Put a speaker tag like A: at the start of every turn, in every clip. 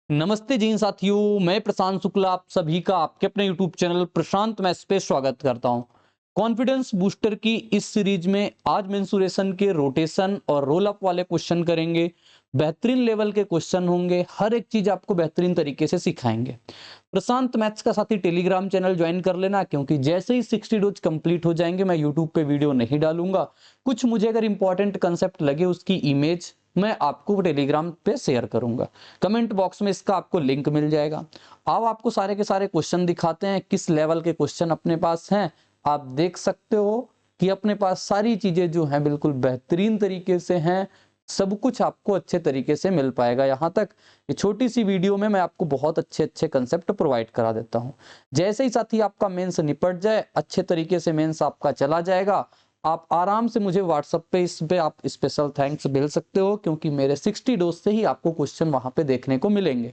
A: नमस्ते जी साथियों, मैं प्रशांत शुक्ला आप सभी का आपके अपने YouTube चैनल प्रशांत मैथ्स पे स्वागत करता हूं। कॉन्फिडेंस बूस्टर की इस सीरीज में आज मेंसुरेशन के रोटेशन और रोल अप वाले क्वेश्चन करेंगे। बेहतरीन लेवल के क्वेश्चन होंगे, हर एक चीज आपको बेहतरीन तरीके से सिखाएंगे। प्रशांत मैथ्स का साथी टेलीग्राम चैनल ज्वाइन कर लेना, क्योंकि जैसे ही 60 डोज कंप्लीट हो जाएंगे मैं यूट्यूब पे वीडियो नहीं डालूंगा। कुछ मुझे अगर इंपॉर्टेंट कंसेप्ट लगे उसकी इमेज मैं आपको टेलीग्राम पे शेयर करूंगा। कमेंट बॉक्स में इसका आपको लिंक मिल जाएगा। अब आपको सारे के सारे क्वेश्चन दिखाते हैं, किस लेवल के क्वेश्चन अपने पास हैं। आप देख सकते हो कि अपने पास सारी चीजें जो हैं बिल्कुल बेहतरीन तरीके से हैं। सब कुछ आपको अच्छे तरीके से मिल पाएगा। यहाँ तक ये छोटी सी वीडियो में मैं आपको बहुत अच्छे अच्छे कंसेप्ट प्रोवाइड करा देता हूँ। जैसे ही साथी आपका मेंस निपट जाए, अच्छे तरीके से मेंस आपका चला जाएगा, आप आराम से मुझे व्हाट्सएप पे इस पे आप स्पेशल थैंक्स भेज सकते हो, क्योंकि मेरे 60 डोज से ही आपको क्वेश्चन वहां पे देखने को मिलेंगे।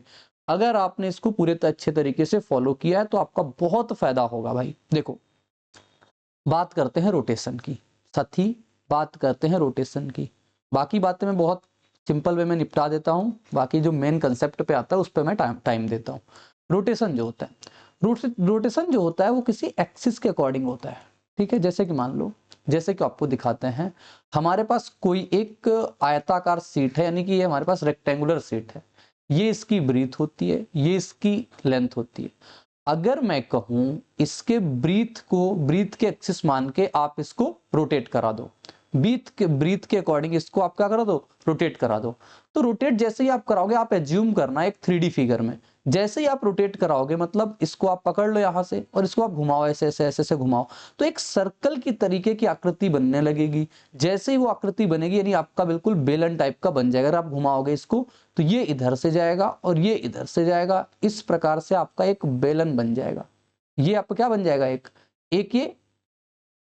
A: अगर आपने इसको पूरे अच्छे तरीके से फॉलो किया है तो आपका बहुत फायदा होगा भाई। देखो, बात करते हैं रोटेशन की साथी, बात करते हैं रोटेशन की। बाकी बातें मैं बहुत सिंपल वे में निपटा देता हूं, बाकी जो मेन कंसेप्ट पे आता है उस पर मैं टाइम देता हूं। रोटेशन जो होता है, रोटेशन जो होता है वो किसी एक्सिस के अकॉर्डिंग होता है। ठीक है, जैसे कि मान लो, जैसे कि आपको दिखाते हैं, हमारे पास कोई एक आयताकार सीट है, यानी कि ये हमारे पास रेक्टेंगुलर सीट है। ये इसकी ब्रीथ होती है, ये इसकी लेंथ होती है। अगर मैं कहूं इसके ब्रीथ के एक्सिस मान के आप इसको रोटेट करा दो, ब्रीथ के अकॉर्डिंग इसको आप क्या करा दो, रोटेट करा दो। तो रोटेट जैसे ही आप कराओगे, आप एज्यूम करना एक 3D फिगर में, जैसे ही आप रोटेट कराओगे मतलब इसको आप पकड़ लो यहां से और इसको आप घुमाओ, ऐसे ऐसे ऐसे ऐसे घुमाओ, तो एक सर्कल की तरीके की आकृति बनने लगेगी। जैसे ही वो आकृति बनेगी यानी आपका बिल्कुल बेलन टाइप का बन जाएगा। अगर आप घुमाओगे इसको तो ये इधर से जाएगा और ये इधर से जाएगा। इस प्रकार से आपका एक बेलन बन जाएगा। ये आपका क्या बन जाएगा, एक ये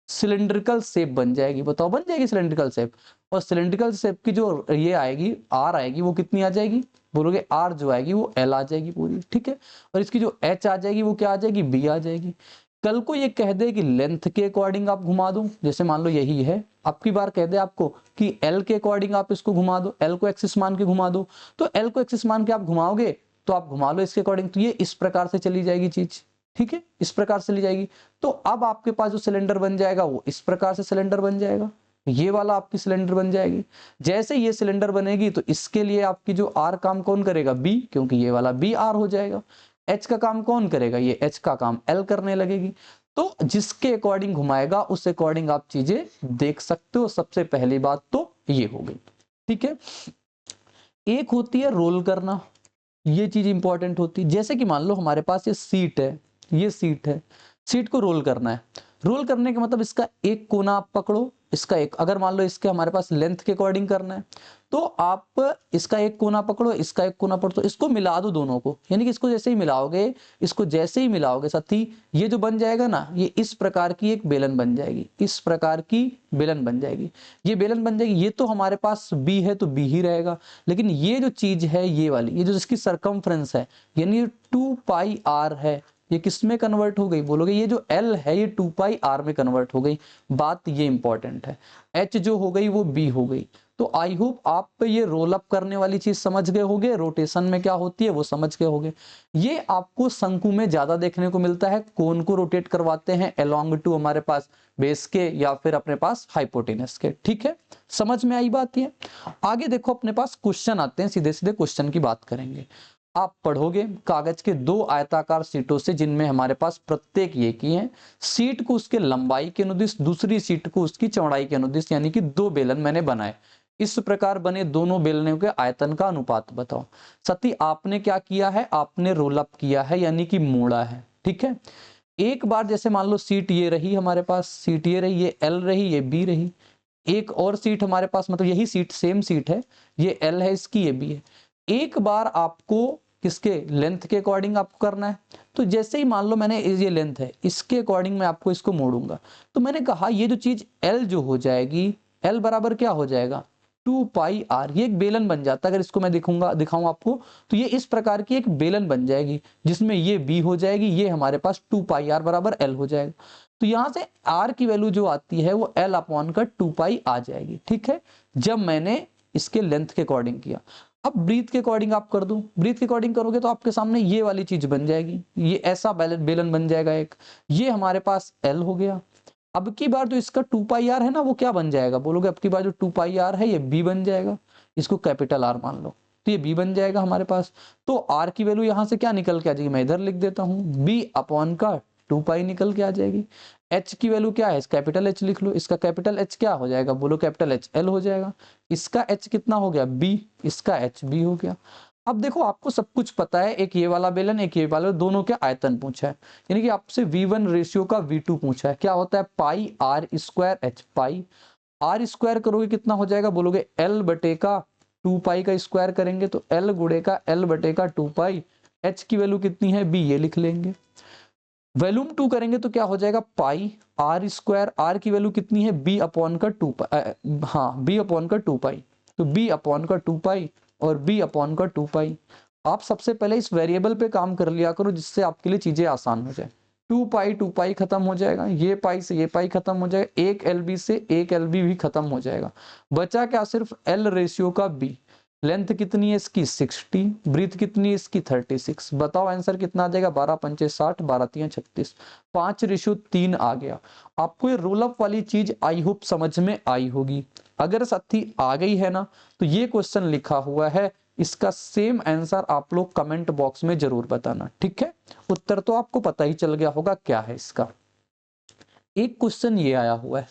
A: सिलिंड्रिकल शेप बन जाएगी। बताओ, बन जाएगी सिलिंड्रिकल शेप। और सिलिंड्रिकल शेप की जो ये आएगी, आर आएगी, वो कितनी आ जाएगी, बोलोगे आर जो आएगी वो एल आ जाएगी पूरी। ठीक है, और इसकी जो एच आ जाएगी वो क्या आ जाएगी, बी आ जाएगी। कल को ये कह दे कि लेंथ के अकॉर्डिंग आप घुमा दो, जैसे मान लो यही है, अब की बार कह दे आपको कि एल के अकॉर्डिंग आप इसको घुमा दो, एल को एक्सिस मान के घुमा दो, तो एल को एक्सिस मान के आप घुमाओगे तो आप घुमा लो इसके अकॉर्डिंग, तो ये इस प्रकार से चली जाएगी चीज। ठीक है, इस प्रकार से ली जाएगी। तो अब आपके पास जो सिलेंडर बन जाएगा वो इस प्रकार से सिलेंडर बन जाएगा। ये वाला आपकी सिलेंडर बन जाएगी। जैसे ये सिलेंडर बनेगी तो इसके लिए आपकी जो आर काम कौन करेगा, बी, क्योंकि ये वाला बी आर हो जाएगा। एच का काम कौन करेगा, ये एच का काम एल करने लगेगी। तो जिसके अकॉर्डिंग घुमाएगा उस अकॉर्डिंग आप चीजें देख सकते हो। सबसे पहली बात तो ये हो गई। ठीक है, एक होती है रोल करना, ये चीज इंपॉर्टेंट होती है। जैसे कि मान लो हमारे पास ये सीट है, ये सीट है, सीट को रोल करना है। रोल करने का मतलब इसका एक कोना आप पकड़ो, इसका एक, अगर मान लो इसके हमारे पास लेंथ के अकॉर्डिंग करना है तो आप इसका एक कोना पकड़ो, इसका एक कोना पकड़ो, इसको मिला दो दोनों को। यानी कि इसको जैसे ही मिलाओगे, इसको जैसे ही मिलाओगे साथी, ये जो बन जाएगा ना, ये इस प्रकार की एक बेलन बन जाएगी, इस प्रकार की बेलन बन जाएगी। ये बेलन बन जाएगी। ये तो हमारे पास बी है तो बी ही रहेगा, लेकिन ये जो चीज है ये वाली, ये जो जिसकी सरकमफ्रेंस है, यानी 2 पाई आर है, ये किस में कन्वर्ट हो गई, बोलोगे ये जो L है ये 2 पाई आर में कन्वर्ट हो गई। बात ये इंपॉर्टेंट है। H जो हो गई वो B हो गई। तो आई होप आप ये रोल अप करने वाली चीज समझ गए होगे, रोटेशन में क्या होती है वो समझ गए होगे। ये आपको शंकु में ज्यादा देखने को मिलता है। कोन को रोटेट करवाते हैं अलोंग टू हमारे पास बेस के या फिर अपने पास हाइपोटेनस के। ठीक है, समझ में आई बात ये। आगे देखो, अपने पास क्वेश्चन आते हैं, सीधे सीधे क्वेश्चन की बात करेंगे। आप पढ़ोगे कागज के दो आयताकार सीटों से, जिनमें हमारे पास प्रत्येक ये की है, सीट को उसके लंबाई के अनुदिश, दूसरी सीट को उसकी चौड़ाई के अनुदिश, यानी कि दो बेलन मैंने बनाए। इस प्रकार बने दोनों बेलनों के आयतन का अनुपात बताओ। सती आपने क्या किया है, आपने रोल अप किया है, यानी कि मोड़ा है। ठीक है, एक बार जैसे मान लो सीट ये रही हमारे पास, सीट ये रही, ये एल रही, ये बी रही। एक और सीट हमारे पास, मतलब यही सीट, सेम सीट है, ये एल है इसकी, ये बी है। एक बार आपको किसके लेंथ के अकॉर्डिंग आपको करना है, तो जैसे ही मान लो मैंने ये लेंथ है, इसके अकॉर्डिंग मैं आपको इसको मोड़ूंगा। तो मैंने कहा ये जो चीज L जो हो जाएगी, L बराबर क्या हो जाएगा, 2 पाई आर। ये एक बेलन बन जाता है। अगर इसको मैं दिखाऊं आपको, तो ये इस प्रकार की एक बेलन बन जाएगी, जिसमें ये B हो जाएगी, ये हमारे पास 2 पाई आर बराबर L हो जाएगा। तो यहां से R की वैल्यू जो आती है वो L अपॉन का 2 पाई आ जाएगी। ठीक है, जब मैंने इसके लेंथ के अकॉर्डिंग किया। अब ब्रीथ के अकॉर्डिंग आप कर दो, ब्रीथ के अकॉर्डिंग करोगे तो आपके सामने ये वाली चीज बन जाएगी, ये ऐसा बेलन बन जाएगा एक, ये हमारे पास एल हो गया। अब की बार जो इसका 2 पाई आर है ना, वो क्या बन जाएगा बोलोगे, अब की बार जो 2 पाई आर है ये बी बन जाएगा, इसको कैपिटल आर मान लो, तो ये बी बन जाएगा हमारे पास। तो आर की वैल्यू यहां से क्या निकल के आ जाएगी, मैं इधर लिख देता हूं, बी अपॉन का 2 पाई निकल के आ जाएगी। एच की वैल्यू क्या है, कैपिटल एच लिख लो, इसका कैपिटल एच क्या हो जाएगा बोलो, कैपिटल एच एल हो जाएगा। इसका एच कितना हो गया बी, इसका एच बी हो गया। अब देखो आपको सब कुछ पता है, एक ये वाला बेलन एक ये वाला, दोनों के आयतन पूछा है, यानी कि आपसे V1 रेशियो का V2 पूछा है, क्या होता है pi R square H, pi R square करोगे कितना हो जाएगा बोलोगे, एल बटे का 2 पाई का स्क्वायर करेंगे तो एल गुड़े का एल बटे का 2 पाई, एच की वैल्यू कितनी है बी, ये लिख लेंगे। वॉल्यूम 2 करेंगे तो क्या हो जाएगा पाई आर स्क्वायर, आर की वैल्यू कितनी है बी अपॉन का 2 पाई, हाँ बी अपॉन का 2 पाई, तो बी अपॉन का 2 पाई और बी अपॉन का 2 पाई। आप सबसे पहले इस वेरिएबल पे काम कर लिया करो जिससे आपके लिए चीजें आसान हो जाए। 2 पाई खत्म हो जाएगा, ये पाई से ये पाई खत्म हो जाएगा, एक एल बी से एक एल बी भी खत्म हो जाएगा, बचा क्या सिर्फ एल रेशियो का बी। लेंथ कितनी है इसकी 60, ब्रीथ कितनी है इसकी 36, बताओ आंसर कितना आ जाएगा, 12 पंचे 60, 12 3 36, 5:3 आ गया। आपको ये रोल अप वाली चीज आई होप समझ में आई होगी। अगर साथी आ गई है ना तो ये क्वेश्चन लिखा हुआ है, इसका सेम आंसर आप लोग कमेंट बॉक्स में जरूर बताना, ठीक है। उत्तर तो आपको पता ही चल गया होगा क्या है इसका। एक क्वेश्चन ये आया हुआ है,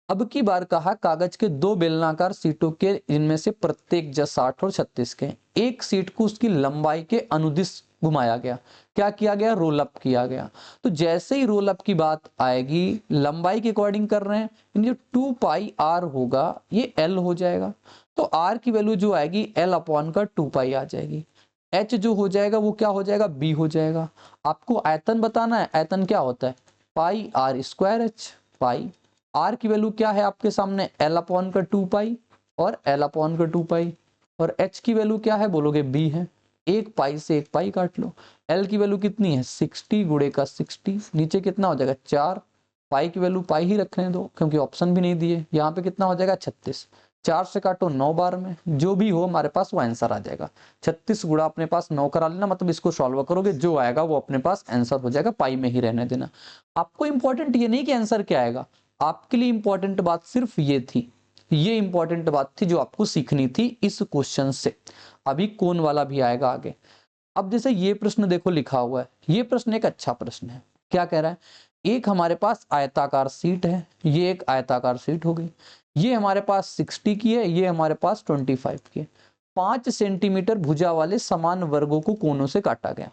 A: अब की बार कहा कागज के 2 बेलनाकार सीटों के इनमें से प्रत्येक 60 और 36 के एक सीट को उसकी लंबाई के अनुदिश घुमाया गया, क्या किया गया, रोल अप किया गया। तो जैसे ही रोल अप की बात आएगी लंबाई के अकॉर्डिंग कर रहे हैं, जो 2 पाई आर होगा ये एल हो जाएगा, तो आर की वैल्यू जो आएगी एल अपॉन का 2 पाई आ जाएगी, एच जो हो जाएगा वो क्या हो जाएगा बी हो जाएगा। आपको आयतन बताना है, आयतन क्या होता है pi R square H, pi R की वैल्यू क्या है आपके सामने एल अपॉन का 2 पाई और एल अपॉन का 2 पाई, और एच की वैल्यू क्या है बोलोगे बी है, एक पाई से एक पाई काट लो, एल की वैल्यू कितनी है 60 गुड़े का 60, नीचे कितना हो जाएगा 4, पाई की वैल्यू पाई ही रखने दो क्योंकि ऑप्शन भी नहीं दिए, यहाँ पे कितना हो जाएगा 36, 4 से काटो 9 बार में, जो भी हो हमारे पास वो आंसर आ जाएगा। 36 गुड़ा अपने पास 9 करा लेना, मतलब इसको सॉल्व करोगे जो आएगा वो अपने पास आंसर हो जाएगा, पाई में ही रहने देना। आपको इंपॉर्टेंट ये नहीं कि आंसर क्या आएगा, आपके लिए इंपॉर्टेंट बात सिर्फ ये थी, ये इंपॉर्टेंट बात थी जो आपको सीखनी थी इस क्वेश्चन से। अभी कौन वाला भी आएगा आगे। अब जैसे ये प्रश्न देखो लिखा हुआ है, ये प्रश्न एक अच्छा प्रश्न है, क्या कह रहा है, एक हमारे पास आयताकार सीट है, ये एक आयताकार सीट हो गई, ये हमारे पास 60 की है, ये हमारे पास 25 की है, 5 सेंटीमीटर भुजा वाले समान वर्गों को कोनों से काटा गया,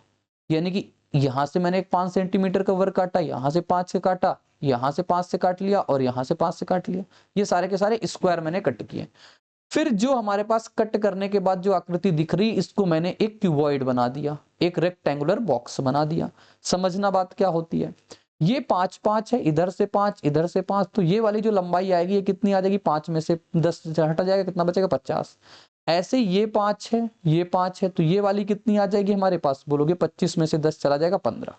A: यानी कि यहां से मैंने एक 5 सेंटीमीटर का वर्ग काटा, यहां से 5 से काटा, यहां से 5 से काट लिया और यहां से 5 से काट लिया, ये सारे के सारे स्क्वायर मैंने कट किए। फिर जो हमारे पास कट करने के बाद जो आकृति दिख रही इसको मैंने एक क्यूबॉइड बना दिया, एक रेक्टेंगुलर बॉक्स बना दिया। समझना बात क्या होती है, ये 5 5 है, इधर से 5 इधर से 5, तो ये वाली जो लंबाई आएगी ये कितनी आ जाएगी, 5 में से 10 हटा जाएगा, कितना बचेगा 50। ऐसे ये 5 है, ये 5 है, तो ये वाली कितनी आ जाएगी हमारे पास बोलोगे 25 में से 10 चला जाएगा 15।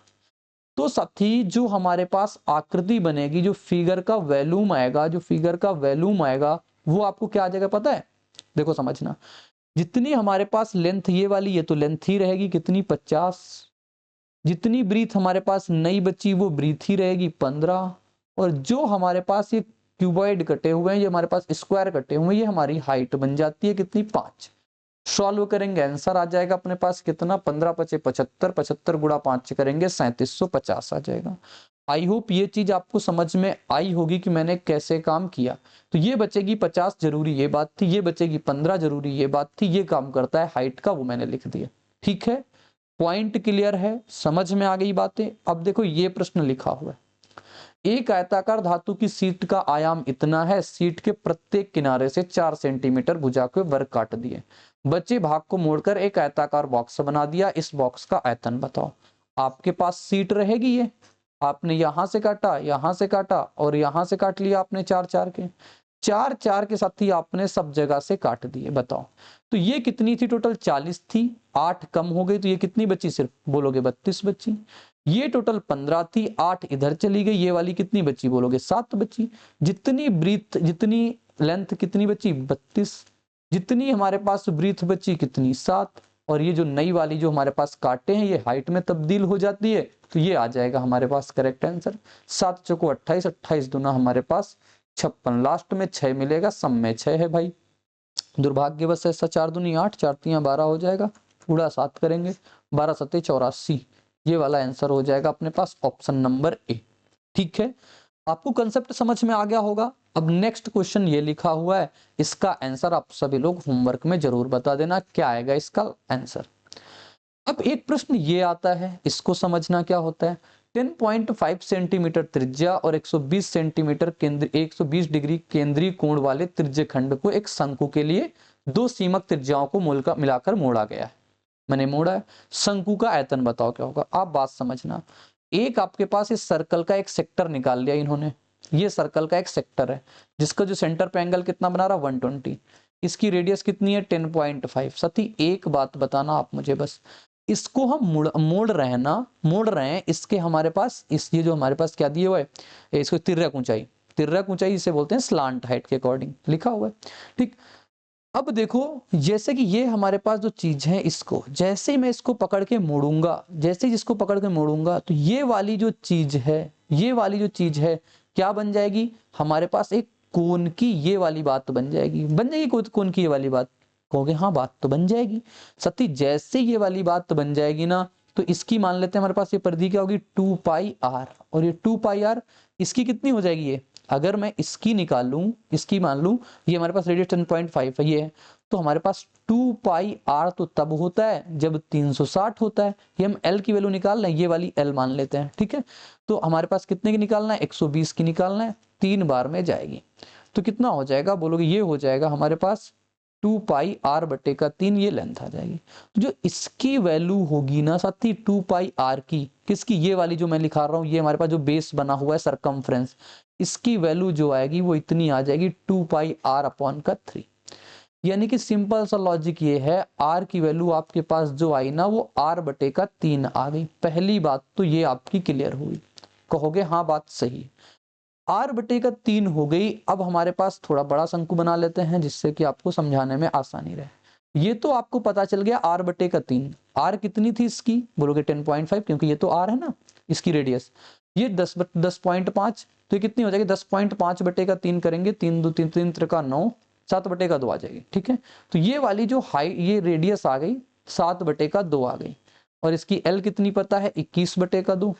A: तो साथी जो हमारे पास आकृति बनेगी, जो फिगर का वॉल्यूम आएगा, जो फिगर का वॉल्यूम आएगा वो आपको क्या आ जाएगा पता है, देखो समझना, जितनी हमारे पास लेंथ ये वाली, ये तो लेंथ ही रहेगी कितनी 50, जितनी ब्रीथ हमारे पास नई बची वो ब्रीथ ही रहेगी 15, और जो हमारे पास ये क्यूबॉइड कटे हुए हैं, ये हमारे पास स्क्वायर कटे हुए हैं, ये हमारी हाइट बन जाती है कितनी 5। सॉल्व करेंगे आंसर आ जाएगा अपने पास कितना, 15 पचे 75, 75 गुणा 5 करेंगे 3750 आ जाएगा। आई होप ये चीज आपको समझ में आई होगी कि मैंने कैसे काम किया। तो ये बचेगी 50 जरूरी ये बात थी, ये बचेगी 15 जरूरी ये बात थी, ये काम करता है हाइट का वो मैंने लिख दिया, ठीक है। पॉइंट क्लियर है, समझ में आ गई बातें। अब देखो ये प्रश्न लिखा हुआ है, एक आयताकार धातु की सीट का आयाम इतना है, सीट के प्रत्येक किनारे से 4 सेंटीमीटर भुजा के वर्ग काट दिए, बचे भाग को मोड़कर एक आयताकार बॉक्स बना दिया, इस बॉक्स का आयतन बताओ। आपके पास सीट रहेगी, ये आपने यहां से काटा, यहां से काटा और यहां से काट लिया आपने 4 4 के, 4 4 के साथ ही आपने सब जगह से काट दिए, बताओ। तो ये कितनी थी टोटल 40 थी, 8 कम हो गई तो ये कितनी बची, सिर्फ बोलोगे 32 बची। ये टोटल 15 थी, 8 इधर चली गई, ये वाली कितनी बची बोलोगे 7 बची। जितनी ब्रीथ जितनी लेंथ कितनी बची 32, जितनी हमारे पास ब्रीथ बची कितनी 7, और ये जो नई वाली जो हमारे पास कांटे हैं ये हाइट में तब्दील हो जाती है, तो ये आ जाएगा हमारे पास करेक्ट आंसर। 7 चौको 28, 28 दूना हमारे पास 56, लास्ट में 6 मिलेगा, सम में 6 है भाई। दुर्भाग्यवश ऐसा 4 दूनी 8, 4 तियां 12 हो जाएगा, पूरा 7 करेंगे, 12 सत्ते 84, ये वाला आंसर हो जाएगा अपने पास ऑप्शन नंबर ए। ठीक है, आपको कंसेप्ट समझ में आ गया होगा। अब नेक्स्ट क्वेश्चन ये लिखा हुआ है, इसका आंसर आप सभी लोग होमवर्क में जरूर बता देना, क्या आएगा इसका आंसर। अब एक प्रश्न ये आता है, इसको समझना क्या होता है। 10.5 सेंटीमीटर त्रिज्या और 120 सेंटीमीटर केंद्र 120 डिग्री केंद्रीय कोण वाले त्रिज्य खंड को एक शंकु के लिए दो सीमक त्रिज्याओं को मिलाकर मोड़ा गया है। मैंने मोड़ा है। शंकु का आयतन बताओ क्या होगा। आप बात समझना, एक आपके पास इस सर्कल का एक सेक्टर निकाल लिया इन्होंने, ये सर्कल का एक सेक्टर है जिसका जो सेंटर पे एंगल कितना बना रहा 120, इसकी रेडियस कितनी है 10.5। सती एक बात बताना आप मुझे बस, इसको हम मोड़ रहे हैं ना, मोड़ रहे हैं, इसके हमारे पास इस ये जो हमारे पास क्या दिया हुआ है, इसको तिर्यक ऊंचाई, तिर्यक ऊंचाई इसे बोलते हैं स्लांट हाइट के अकॉर्डिंग लिखा हुआ है। ठीक, अब देखो जैसे कि ये हमारे पास जो चीज है, इसको जैसे ही मैं इसको पकड़ के मोड़ूंगा, जैसे ही इसको पकड़ के मोड़ूंगा, तो ये वाली जो चीज है, ये वाली जो चीज है क्या बन जाएगी हमारे पास, एक कोण की ये वाली बात बन जाएगी। बन जाएगी कोण की ये वाली बात, कहोगे हाँ बात तो बन जाएगी सती। जैसे ये वाली बात बन जाएगी ना, तो इसकी मान लेते हैं हमारे पास ये परिधि क्या होगी 2πr, और ये 2πr इसकी कितनी हो जाएगी, ये अगर मैं इसकी निकाल लूं, इसकी मान लूं ये हमारे पास रेडियस 10.5 है, ये है, तो हमारे पास 2πr तो तब होता है जब 360 होता है। ये हम l की वैल्यू निकाल लें, ये वाली l मान लेते हैं, ठीक है। तो हमारे पास कितने की निकालना है 120 की निकालना है, 3 बार में जाएगी, तो कितना हो जाएगा बोलोगे, ये हो जाएगा हमारे पास 2πr/3, ये लेंथ आ जाएगी। तो जो इसकी वैल्यू होगी ना साथी 2πr की, किसकी, ये वाली जो मैं लिखा रहा हूँ, ये हमारे पास जो बेस बना हुआ है सरकमफ्रेंस, इसकी वैल्यू जो आएगी वो इतनी आ जाएगी 2πr/3। यानी कि सिंपल सा लॉजिक ये है, r की वैल्यू आपके पास जो आई ना वो r/3 आ गई। पहली बात तो ये आपकी क्लियर हुई, कहोगे हाँ बात सही, r/3 हो गई। अब हमारे पास थोड़ा बड़ा शंकु बना लेते हैं जिससे कि आपको समझाने में आसानी रहे। ये तो आपको पता चल गया r/3, r कितनी थी इसकी बोलोगे 10.5, क्योंकि ये तो r है ना, इसकी रेडियस ये 10.5, तो ये कितनी हो जाएगी 10.5/3 करेंगे, 3 2 3 3 त्रिका 9, 7/2 आ जाएगी, ठीक है। तो ये वाली जो हाइट, ये रेडियस आ गई 7/2 आ गई, और इसकी l कितनी पता है 21/2।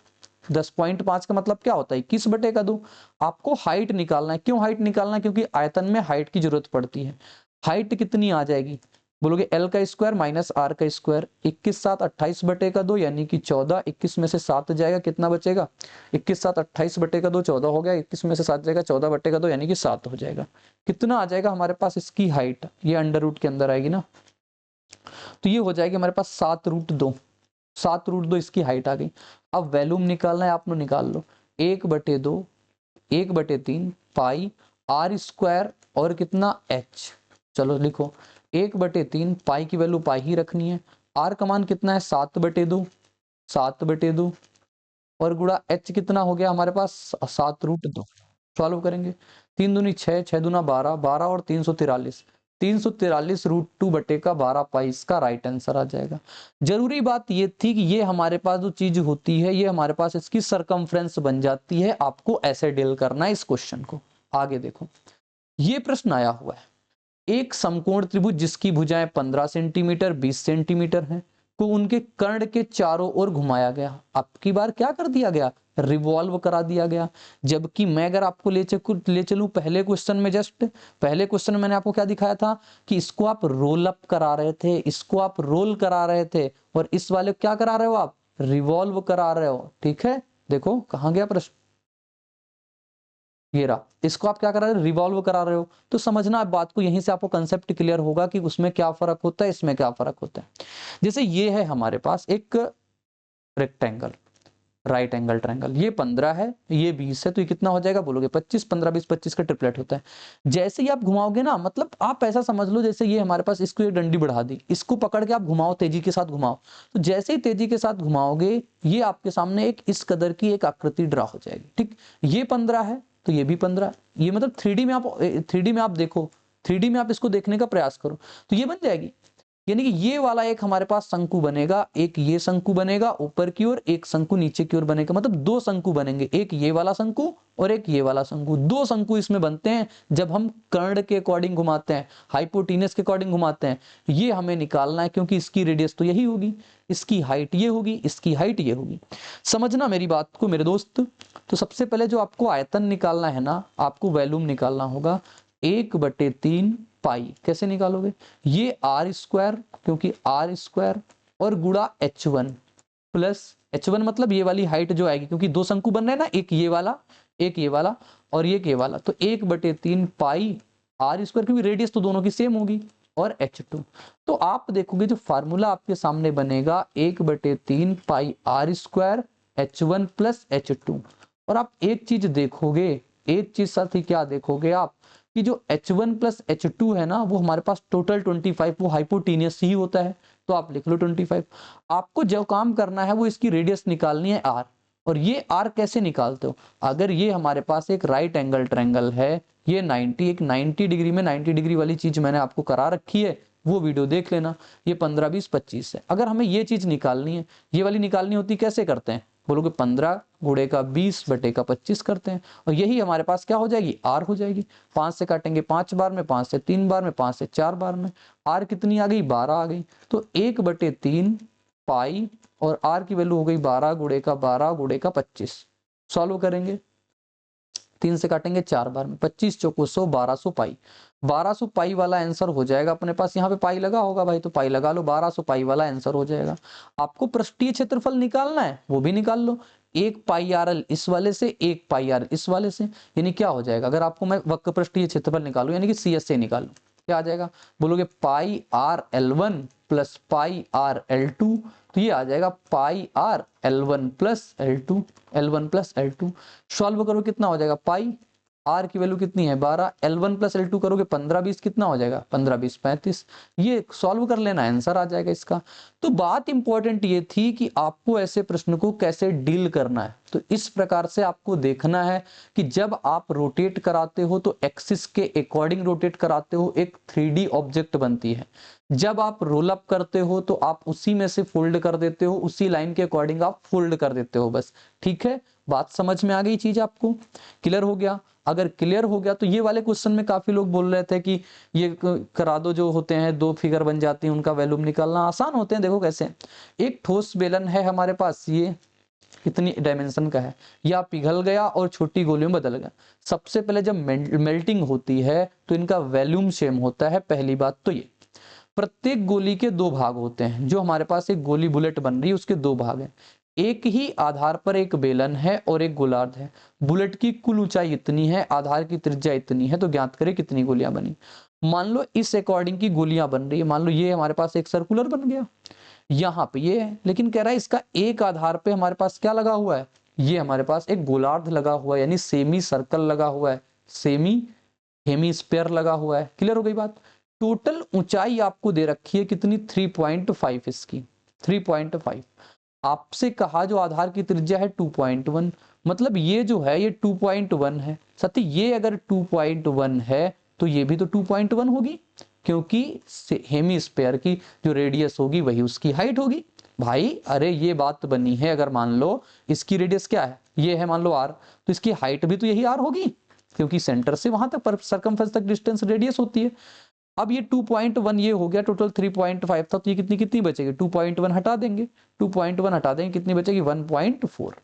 A: 10.5 का मतलब क्या होता है 21/2। आपको हाइट निकालना है, क्यों हाइट निकालना है, क्योंकि आयतन में हाइट की जरूरत पड़ती है। हाइट कितनी आ जाएगी बोलोगे l का स्क्वायर माइनस r का स्क्वायर, 21 7 28/2 यानी कि 14, 21 में से 7 जाएगा कितना बचेगा, 21 7 28/2 14 हो गया, 21 में से 7 जाएगा 14/2 यानी कि 7 हो जाएगा। कितना आ जाएगा हमारे पास इसकी हाइट, ये अंडर रूट के अंदर आएगी ना, तो ये हो जाएगी हमारे पास 7√2, 7√2 इसकी हाइट आ गई। अब वैल्यूम निकालना है, आप लोग निकाल लो, 1/2 1/3 पाई r स्क्वायर और कितना h, चलो लिखो 1/3 पाई की वैल्यू पाई ही रखनी है, r का मान कितना है 7/2, 7/2 और गुणा h कितना हो गया हमारे पास 7√2। सॉल्व करेंगे, 3 दूनी 6, 6 दूना 12, 12 और 343, 343√2/12 पाई इसका राइट आंसर आ जाएगा। जरूरी बात ये थी कि ये हमारे पास जो चीज होती है, ये हमारे पास इसकी सरकमफ्रेंस बन जाती है। आपको ऐसे डील करना है इस क्वेश्चन को। आगे देखो, ये प्रश्न आया हुआ है, एक समकोण त्रिभुज जिसकी भुजाएं 15 सेंटीमीटर 20 सेंटीमीटर हैं को उनके कर्ण के चारों ओर घुमाया गया। अब की बार क्या कर दिया गया, रिवॉल्व करा दिया गया। जबकि मैं अगर आपको ले चलूं पहले क्वेश्चन में, जस्ट पहले क्वेश्चन में मैंने आपको क्या दिखाया था कि इसको आप रोल अप करा रहे थे, इसको आप रोल करा रहे थे, और इस वाले क्या करा रहे हो आप, रिवॉल्व करा रहे हो। ठीक है, देखो कहां गया प्रश्न, ये रहा, इसको आप क्या करा रहे हो, रिवॉल्व करा रहे हो। तो समझना आप बात को, यहीं से आपको कंसेप्ट क्लियर होगा कि उसमें क्या फर्क होता है, इसमें क्या फर्क होता है। जैसे ये है हमारे पास एक रेक्टेंगल, राइट एंगल ट्रायंगल, ये 15 है, ये 20 है, तो ये कितना हो जाएगा बोलोगे 25, 15 20 25 का ट्रिपलेट होता है। जैसे ही आप घुमाओगे ना, मतलब आप ऐसा समझ लो जैसे ये हमारे पास, इसको एक डंडी बढ़ा दी, इसको पकड़ के आप घुमाओ, तेजी के साथ घुमाओ, तो जैसे ही तेजी के साथ घुमाओगे ये आपके सामने एक इस कदर की एक आकृति ड्रा हो जाएगी। ठीक, ये 15 है तो ये भी 15, ये मतलब 3D में आप देखो 3D में आप इसको देखने का प्रयास करो तो ये बन जाएगी। यानी कि ये वाला एक हमारे पास शंकु बनेगा, एक ये शंकु बनेगा ऊपर की ओर, एक शंकु नीचे की ओर बनेगा, मतलब दो शंकु बनेंगे, एक ये वाला शंकु और एक ये वाला शंकु। दो शंकु इसमें बनते हैं जब हम कर्ण के अकॉर्डिंग घुमाते हैं, हाइपोटेनस के अकॉर्डिंग घुमाते हैं। ये हमें निकालना है क्योंकि इसकी रेडियस तो यही होगी, इसकी हाइट ये होगी, इसकी हाइट ये होगी। समझना मेरी बात को मेरे दोस्त। तो सबसे पहले जो आपको आयतन निकालना है ना, आपको वॉल्यूम निकालना होगा 1/3 पाई। कैसे निकालोगे? ये आर स्क्वायर, क्योंकि आर स्क्वायर और गुणा h1 प्लस h1 मतलब ये वाली हाइट जो आएगी, क्योंकि दो शंकु बन रहे हैं ना, एक ये वाला एक ये वाला और एक ये वाला, तो 1/3 पाई आर स्क्वायर, क्योंकि रेडियस तो दोनों की सेम होगी, और h2। तो आप देखोगे जो फार्मूला आपके सामने बनेगा 1/3 pi R square h1 plus h2। और आप एक चीज देखोगे, एक चीज साथ ही क्या देखोगे आप, कि जो h1 प्लस h2 है ना, वो हमारे पास टोटल 25, वो हाइपोटेनियस ही होता है, तो आप लिख लो 25। आपको जो काम करना है वो इसकी रेडियस निकालनी है r। और ये r कैसे निकालते हो? अगर ये हमारे पास एक राइट एंगल ट्रायंगल है, ये 90, एक 90 डिग्री में 90 डिग्री वाली चीज मैंने आपको करा रखी है, वो वीडियो देख लेना। ये 15, 20, 25 है। अगर हमें ये चीज निकालनी है, ये वाली निकालनी होती, कैसे करते हैं? बोलोगे 15 गुणे का 20/25 करते हैं, और यही हमारे पास क्या हो जाएगी? आर हो जाएगी। 5 से काटेंगे 5 बार में, 5 से 3 बार में, 5 से 4 बार में, आर कितनी आ गई? 12 आ गई। तो 1/3 पाई, और आर की वैल्यू हो गई 12 गुणे का 12 गुणे का 25। सॉल्व करेंगे, 3 से काटेंगे 4 बार में, 25 चौको 100, 1200 पाई। 1200 पाई वाला आंसर हो जाएगा अपने पास। यहाँ पे पाई लगा होगा भाई, तो पाई लगा लो, 1200 पाई वाला आंसर हो जाएगा। आपको पृष्ठीय क्षेत्रफल निकालना है, वो भी निकाल लो। 1 पाई आर एल इस वाले से, 1 पाई आर इस वाले से, यानी क्या हो जाएगा? अगर आपको मैं वक्र पृष्ठीय क्षेत्रफल निकालू, यानी कि सी एस से निकालू, क्या आ जाएगा? बोलोगे pi R L1 plus pi R L2, तो ये आ जाएगा pi R L1 plus L2, L1 plus L2। Solve करो, कितना हो जाएगा? पाई आर की वैल्यू कितनी है? 12, L1 प्लस L2 करोगे 15, 20, कितना हो जाएगा? 15, 20, 35। ये सॉल्व कर लेना, आंसर आ जाएगा इसका। तो बात इंपॉर्टेंट ये थी कि आपको ऐसे प्रश्न को कैसे डील करना है। तो इस प्रकार से आपको देखना है कि जब आप रोटेट कराते हो तो एक्सिस के अकॉर्डिंग रोटेट कराते हो, एक 3D ऑब्जेक्ट बनती है। जब आप रोल अप करते हो तो आप उसी में से फोल्ड कर देते हो, उसी लाइन के अकॉर्डिंग आप फोल्ड कर देते हो, बस। ठीक है, बात समझ में आ गई? चीज आपको क्लियर हो गया? अगर क्लियर हो गया तो ये वाले क्वेश्चन में काफी लोग बोल रहे थे कि ये करा दो, जो होते हैं 2 फिगर बन जाती हैं, उनका वैल्यूम निकालना आसान होते हैं। देखो कैसे, एक ठोस बेलन है हमारे पास, ये कितनी डायमेंशन का है, या पिघल गया और छोटी गोलियों में बदल गया। सबसे पहले जब मेल्टिंग होती है तो इनका वॉल्यूम सेम होता है। पहली बात तो ये, प्रत्येक गोली के 2 भाग होते हैं। जो हमारे पास एक गोली बुलेट बन रही है, उसके 2 भाग हैं। एक ही आधार पर एक बेलन है और एक गोलार्ध है। बुलेट की कुल ऊंचाई इतनी है, आधार की त्रिज्या इतनी है, तो ज्ञात करें कितनी गोलियां बनी। मान लो इस अकॉर्डिंग की गोलियां बन रही है। मान लो ये हमारे पास एक सर्कुलर बन गया, यहाँ पे ये है, लेकिन कह रहा है इसका एक आधार पे हमारे पास क्या लगा हुआ है? ये हमारे पास एक गोलार्ध लगा हुआ है, यानी सेमी सर्कल लगा हुआ है, सेमी हेमीस्फेयर लगा हुआ है। क्लियर हो गई बात? टोटल ऊंचाई आपको दे रखी है कितनी? 3.5 इसकी, 3.5। आपसे कहा जो आधार की त्रिज्या है 2.1, मतलब ये जो है ये 2.1 है। साथी ये अगर 2.1 है तो ये भी तो 2.1 होगी, क्योंकि हेमीस्फेयर की जो रेडियस होगी वही उसकी हाइट होगी। भाई अरे ये बात बनी है। अगर मान लो इसकी रेडियस क्या है, ये है मान लो r, तो इसकी हाइट भी तो यही r होगी, क्योंकि सेंटर से वहां तक सर्कमफ्रेंस तक डिस्टेंस रेडियस होती है। अब ये 2.1 ये हो गया, टोटल 3.5 था, तो ये कितनी कितनी बचेगी? 2.1 हटा देंगे, 2.1 हटा देंगे, कितनी बचेगी? 1.4।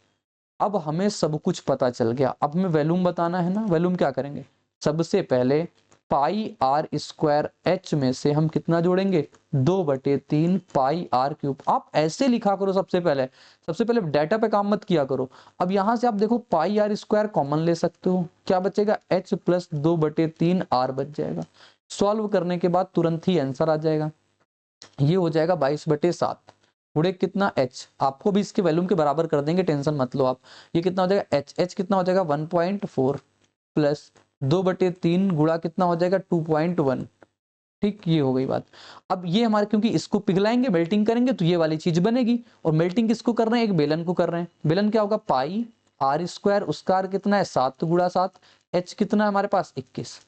A: अब हमें सब कुछ पता चल गया। अब हमें वॉल्यूम बताना है ना। वॉल्यूम क्या करेंगे? सबसे पहले पाई आर स्क्वायर एच में से हम कितना जोड़ेंगे? 2/3 पाई आर क्यूब। आप ऐसे लिखा करो सबसे पहले डाटा पे काम मत किया करो। अब यहां से आप देखो पाई आर स्क्वायर कॉमन ले सकते हो, क्या बचेगा? एच प्लस 2/3 आर बच जाएगा। सॉल्व करने के बाद तुरंत ही आंसर आ जाएगा। ये हो जाएगा 22/7 गुणे कितना? एच। आपको भी इसके वॉल्यूम के बराबर कर देंगे, टेंशन मत लो आप। ये कितना हो जाएगा? एच। एच कितना हो जाएगा? 1.4 प्लस 2/3 गुणा कितना हो जाएगा? 2.1। ठीक, ये हो गई बात। अब ये हमारे, क्योंकि इसको पिघलाएंगे, मेल्टिंग करेंगे, तो ये वाली चीज बनेगी। और मेल्टिंग किसको कर रहे हैं? एक बेलन को कर रहे हैं। बेलन क्या होगा? पाई आर स्क्वायर, उसका आर कितना है? 7 गुणा 7। एच कितना है हमारे पास? 21।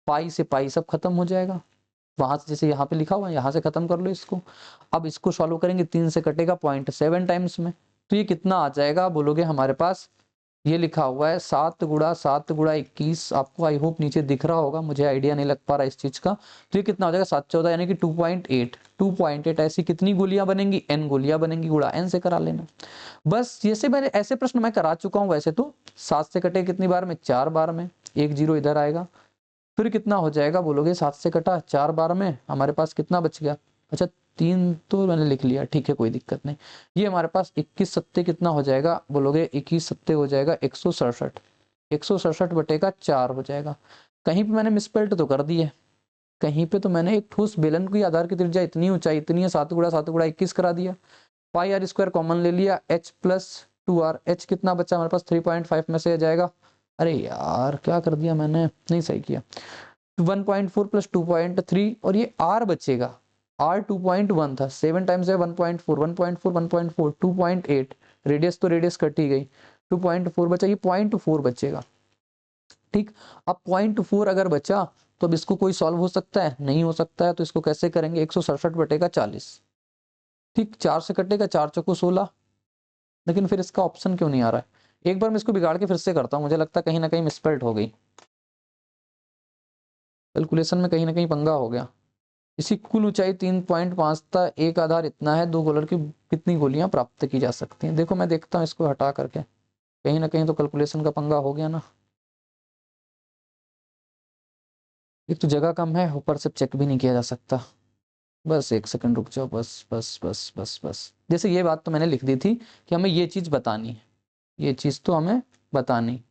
A: पाई से पाई सब खत्म हो जाएगा, वहां से जैसे यहाँ पे लिखा हुआ है यहाँ से खत्म कर लो इसको। अब इसको सॉल्व करेंगे, 3 से कटेगा 0.7 टाइम्स में, तो ये कितना आ जाएगा बोलोगे हमारे पास, ये लिखा हुआ है 7 गुणा 21, आपको आई होप नीचे दिख रहा होगा, मुझे आइडिया नहीं लग पा रहा इस चीज का। तो ये कितना हो जाएगा 7 14 यानी कि 2.8 ऐसी कितनी गोलियां बनेंगी, n गोलियां बनेंगी, गुणा n से करा लेना। बस जैसे मैंने ऐसे प्रश्न मैं करा चुका हूं वैसे तो। 7 से कटे कितनी बार में, 4 बार में, 1 0 इधर आएगा, फिर कितना हो जाएगा बोलोगे, 7 से कटा 4 बार में हमारे पास कितना बच गया, अच्छा 3 तो मैंने लिख लिया, ठीक है कोई दिक्कत नहीं। ये हमारे पास 21 सत्ते कितना हो जाएगा बोलोगे, 21 सत्ते हो जाएगा 167, 167 बटे का 4 हो जाएगा। कहीं पे मैंने मिसपेल्ट तो कर दी है, कहीं पे तो मैंने एक ठोस बेलन की आधार की त्रिज्या इतनी ऊंचाई इतनी है, 7 गुणा 21 करा दिया, पाई आर स्क्वायर कॉमन ले लिया, h प्लस 2r, h कितना बचा हमारे पास 3.5 में से आ जाएगा, अरे यार क्या कर दिया मैंने, नहीं सही किया, 1.4 प्लस 2.3 और ये r बचेगा, r 2.1 था, 7 टाइम्स है 1.4, 1.4 1.4 2.8, रेडियस तो रेडियस कट ही गई, 2.4 बचा, ये 0.4 बचेगा। ठीक, अब 0.4 अगर बचा तो अब इसको कोई सॉल्व हो सकता है, नहीं हो सकता है, तो इसको कैसे करेंगे, 167 बटेगा 40, ठीक, 4 से कटेगा 4 चौको 16, लेकिन फिर इसका ऑप्शन क्यों नहीं आ रहा है, एक बार मैं इसको बिगाड़ के फिर से करता हूँ, मुझे लगता है कहीं ना कहीं मिसस्पेल्ड हो गई, कैलकुलेशन में कहीं ना कहीं पंगा हो गया। इसी कुल ऊंचाई 3.5 था, एक आधार इतना है, 2 गोलर की कितनी गोलियां प्राप्त की जा सकती हैं, देखो मैं देखता हूँ इसको हटा करके, कहीं ना कहीं तो कैलकुलेशन का पंगा हो गया ना, एक तो जगह कम है, ऊपर से चेक भी नहीं किया जा सकता, बस एक सेकंड रुक जाओ, बस बस बस बस बस, जैसे ये बात तो मैंने लिख दी थी कि हमें ये चीज बतानी है, ये चीज तो हमें बतानी,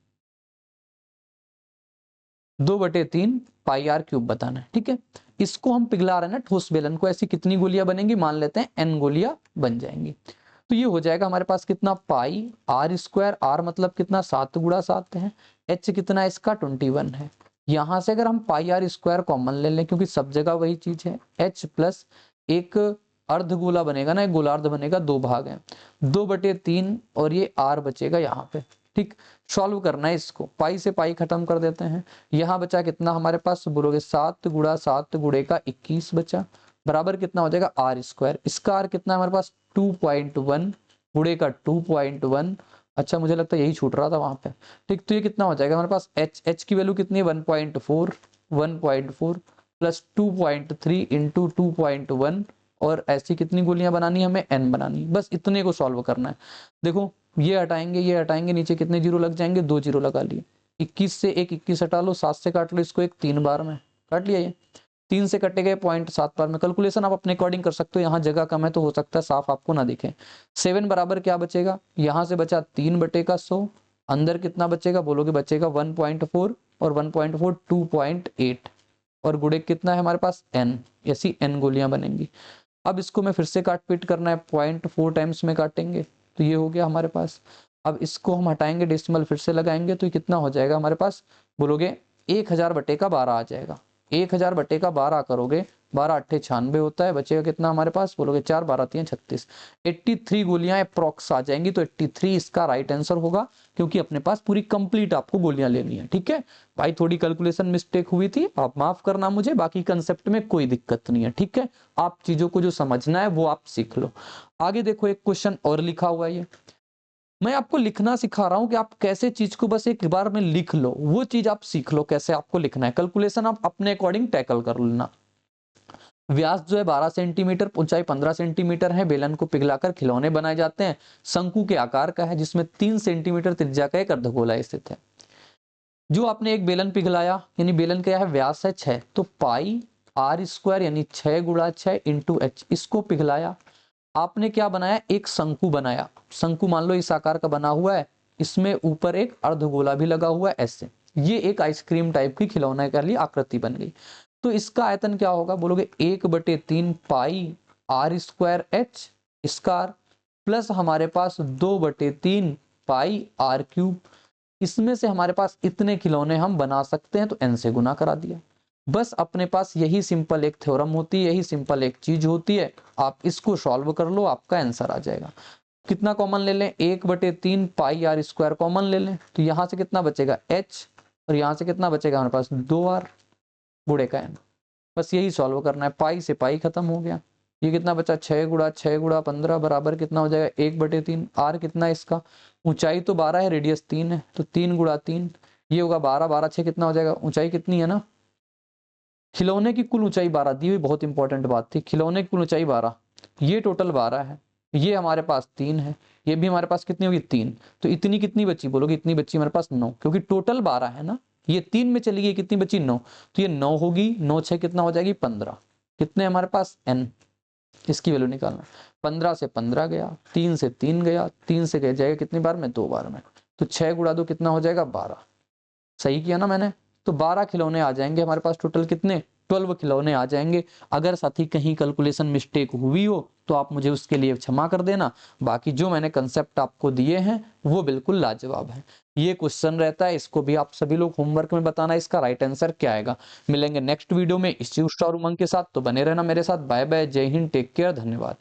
A: 2/3 पाई आर क्यूब बताना है, ठीक है। इसको हम पिघला रहे हैं ना ठोस बेलन को, ऐसी कितनी गोलियां बनेंगी, मान लेते हैं n गोलियां बन जाएंगी, तो ये हो जाएगा हमारे पास कितना, पाई आर स्क्वायर, आर मतलब कितना 7 गुणा 7 है, h कितना है इसका 21 है, यहां से अगर हम पाई आर स्क्वायर कॉमन ले लें क्योंकि सब जगह वही चीज है, h प्लस एक अर्ध गोला बनेगा ना, एक गोलार्ध बनेगा, 2 भाग हैं, 2/3 और ये r बचेगा यहाँ पे, ठीक। सॉल्व करना है इसको, पाई से पाई खत्म कर देते हैं, यहाँ बचा कितना हमारे पास बोलोगे 7 गुणा 7 गुणे का 21 बचा, बराबर कितना हो जाएगा आर स्क्वायर, इसका आर कितना हमारे पास 2.1 गुणे का 2.1, अच्छा मुझे लगता है यही छूट रहा था वहां पे, ठीक। तो ये कितना हो जाएगा हमारे पास h की वैल्यू कितनी है 1.4 प्लस 2.3 इंटू 2.1, और ऐसी कितनी गोलियां बनानी है हमें, n बनानी, बस इतने को सॉल्व करना है। देखो ये हटाएंगे, नीचे कितने जीरो लग जाएंगे, 2 जीरो लगा लिए, 21 से एक 21 हटा लो, 7 से काट लो इसको, एक 3 बार में काट लिया, ये 3 से कटे गए 0.7 बार में, कैलकुलेशन आप अपने अकॉर्डिंग कर सकते हो, यहाँ जगह कम है तो हो सकता है साफ आपको ना दिखे। 7 बराबर क्या बचेगा, यहाँ से बचा 3/100, अंदर कितना बचेगा बोलोगे, बचेगा 1.4 और 1.4 2.8, और गुणे कितना है हमारे पास n, ऐसी n गोलियां बनेंगी। अब इसको मैं फिर से काट पीट करना है, 0.4 टाइम्स में काटेंगे तो ये हो गया हमारे पास, अब इसको हम हटाएंगे, डेसिमल फिर से लगाएंगे तो कितना हो जाएगा हमारे पास बोलोगे 1000/12 आ जाएगा, 1000/12 करोगे, 12 8 96 होता है, बचेगा कितना हमारे पास बोलोगे 4 12 3 36, 83 गोलियां अप्रॉक्स आ जाएंगी, तो 83 इसका राइट आंसर होगा, क्योंकि अपने पास पूरी कंप्लीट आपको गोलियां लेनी है, ठीक है भाई। थोड़ी कैलकुलेशन मिस्टेक हुई थी, आप माफ करना मुझे, बाकी कंसेप्ट में कोई दिक्कत नहीं है, ठीक है। आप चीजों को जो समझना है वो आप सीख लो। आगे देखो एक क्वेश्चन और लिखा हुआ है, ये मैं आपको लिखना सिखा रहा हूं कि आप कैसे चीज को बस एक बार में लिख लो, वो चीज आप सीख लो कैसे आपको लिखना है, कैलकुलेशन आप अपने अकॉर्डिंग टैकल कर लेना। व्यास जो है 12 सेंटीमीटर, ऊंचाई 15 सेंटीमीटर है, बेलन को पिघलाकर खिलौने बनाए जाते हैं, शंकु के आकार का है जिसमें 3 सेंटीमीटर त्रिज्या का एक अर्धगोला स्थित है। जो आपने एक बेलन पिघलाया, यानी बेलन क्या है, व्यास है 6, तो पाई आर स्क्वायर यानी 6 गुणा 6 इंटू एच, इसको पिघलाया, आपने क्या बनाया, एक शंकु बनाया, शंकु मान लो इस आकार का बना हुआ है, इसमें ऊपर एक अर्धगोला भी लगा हुआ है ऐसे, ये एक आइसक्रीम टाइप की खिलौने के लिए आकृति बन गई। तो इसका आयतन क्या होगा बोलोगे 1/3 pi R square H square plus हमारे पास 2/3 पाई आर क्यूब, इसमें से हमारे पास इतने खिलौने हम बना सकते हैं, तो n से गुना करा दिया। बस अपने पास यही सिंपल एक थ्योरम होती है, यही सिंपल एक चीज होती है, आप इसको सॉल्व कर लो, आपका आंसर आ जाएगा। कितना कॉमन ले लें, 1/3 पाई आर स्क्वायर कॉमन ले लें, तो यहां से कितना बचेगा h, और यहां से कितना बचेगा हमारे पास 2r, गुणे का n। बस यही सॉल्व करना है। पाई से पाई खत्म हो गया। ये कितना बचा, 6 गुणा 6 गुणा 15 बराबर कितना हो जाएगा, 1/3। आर कितना है इसका, ऊंचाई तो 12 है, रेडियस 3 है, तो 3 गुणा 3 ये होगा 12, 12 6 कितना हो जाएगा, ऊंचाई कितनी है ना, खिलौने की कुल ऊंचाई 12 दी हुई, बहुत इंपॉर्टेंट बात थी, खिलौने की कुल ऊंचाई 12, ये टोटल 12 है, ये हमारे पास 3 है, ये भी हमारे पास कितनी होगी 3, तो इतनी कितनी बची बोलोगे, इतनी बची हमारे पास 9, क्योंकि टोटल 12 है ना, ये 3 में चली गई, कितनी बची 9, तो ये 9 होगी, 9 6 कितना हो जाएगी 15, कितने हमारे पास n, इसकी वैल्यू निकालना, 15 से 15 गया, 3 से 3 गया, 3 से गया जाएगा कितनी बार में, 2 बार में, तो 6 गुणा 2 कितना हो जाएगा 12, सही किया ना मैंने। तो 12 खिलौने आ जाएंगे हमारे पास, टोटल कितने, 12 खिलौने आ जाएंगे। अगर साथी कहीं कैलकुलेशन मिस्टेक हुई हो तो आप मुझे उसके लिए क्षमा कर देना, बाकी जो मैंने कंसेप्ट आपको दिए हैं वो बिल्कुल लाजवाब है। ये क्वेश्चन रहता है, इसको भी आप सभी लोग होमवर्क में बताना इसका राइट आंसर क्या आएगा। मिलेंगे नेक्स्ट वीडियो में इसी उत्साह और उमंग के साथ, तो बने रहना मेरे साथ। बाय बाय, जय हिंद, टेक केयर, धन्यवाद।